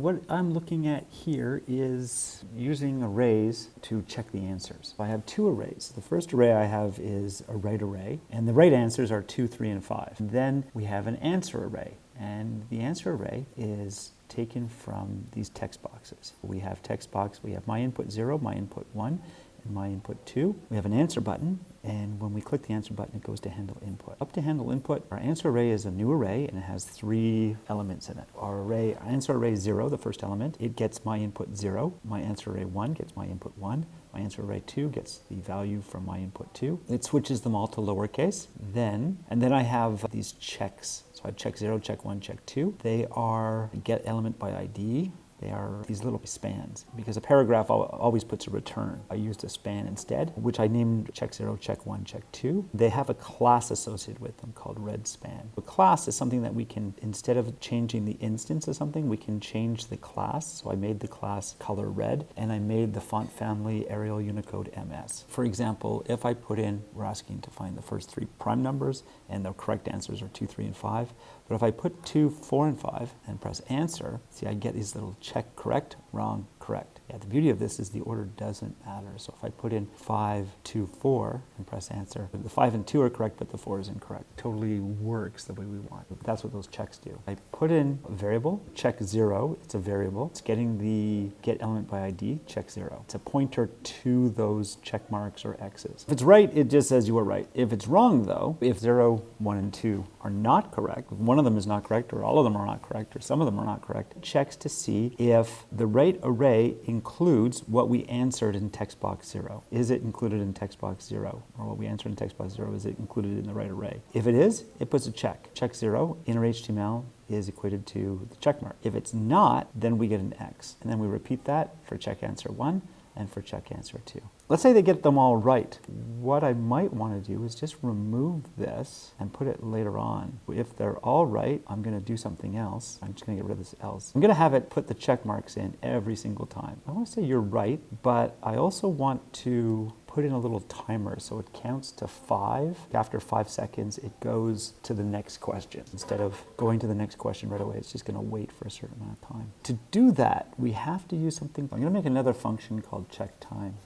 What I'm looking at here is using arrays to check the answers. I have two arrays. The first array I have is a right array, and the right answers are 2, 3, and 5. Then we have an answer array, and the answer array is taken from these text boxes. We have text box, we have my input 0, my input 1, and my input 2. We have an answer button, and when we click the answer button, it goes to handle input. Up to handle input, our answer array is a new array, and it has 3 elements in it. Our answer array 0, the first element, it gets my input 0. My answer array 1 gets my input 1. My answer array 2 gets the value from my input 2. It switches them all to lowercase. And then I have these checks. So I have check 0, check 1, check 2. They are get element by ID. They are these little spans, because a paragraph always puts a return. I used a span instead, which I named check 0, check 1, check 2. They have a class associated with them called red span. A class is something that we can, instead of changing the instance of something, we can change the class. So I made the class color red, and I made the font family Arial Unicode MS. For example, if I put in, we're asking to find the first 3 prime numbers, and the correct answers are 2, 3, and 5. But if I put 2, 4, and 5 and press answer, see, I get these little check correct, wrong, correct. Yeah, the beauty of this is the order doesn't matter. So if I put in 5, 2, 4 and press answer, the 5 and 2 are correct, but the 4 is incorrect. Totally works the way we want. That's what those checks do. I put in a variable, check 0, it's a variable. It's getting the get element by ID, check 0. It's a pointer to those check marks or X's. If it's right, it just says you were right. If it's wrong though, if 0, 1, and 2 are not correct, if one of them is not correct, or all of them are not correct, or some of them are not correct, it checks to see if the right array includes what we answered in text box 0. Is it included in text box 0? Or what we answered in text box 0, is it included in the right array? If it is, it puts a check. Check 0, inner HTML is equated to the check mark. If it's not, then we get an X. And then we repeat that for check answer 1 and for check answer 2. Let's say they get them all right. What I might want to do is just remove this and put it later on. If they're all right, I'm going to do something else. I'm just going to get rid of this else. I'm going to have it put the check marks in every single time. I want to say you're right, but I also want to put in a little timer so it counts to 5. After 5 seconds, it goes to the next question. Instead of going to the next question right away, it's just going to wait for a certain amount of time. To do that, we have to use something. I'm going to make another function called check time.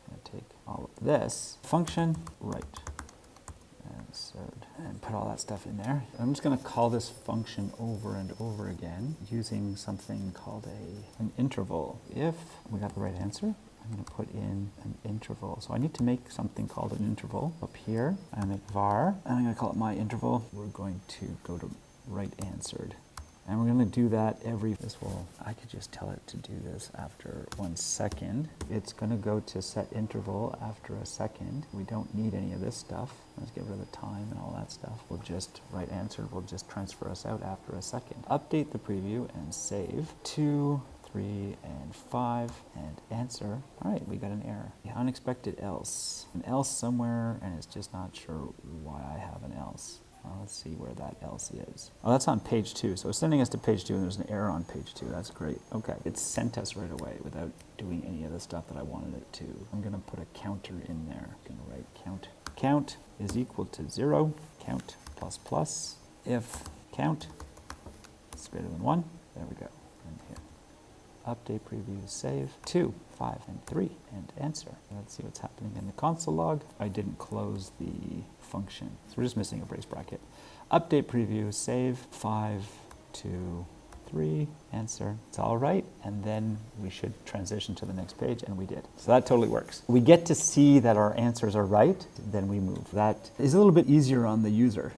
I'm going to take all of this function, right, and put all that stuff in there. I'm just going to call this function over and over again using something called an interval. If we got the right answer, I'm going to put in an interval. So I need to make something called an interval up here. I make var, and I'm going to call it my interval. We're going to go to right answered. And we're going to do that I could just tell it to do this after 1 second. It's going to go to set interval after a second. We don't need any of this stuff. Let's get rid of the time and all that stuff. We'll just right answer, will just transfer us out after a second. Update the preview and save. 2, 3, and 5, and answer. All right, we got an error. The unexpected else. An else somewhere, and it's just not sure why I have an else. Let's see where that else is. Oh, that's on page 2. So it's sending us to page 2, and there's an error on page 2. That's great. Okay, it sent us right away without doing any of the stuff that I wanted it to. I'm going to put a counter in there. I'm going to write count. Count is equal to 0. Count plus plus. If count is greater than 1, there we go. And here. Update preview, save. 2, 5, and 3, and answer. Let's see what's happening in the console log. I didn't close the function, so we're just missing a brace bracket. Update preview, save. 5, 2, 3, answer. It's all right, and then we should transition to the next page, and we did. So that totally works. We get to see that our answers are right, then we move. That is a little bit easier on the user.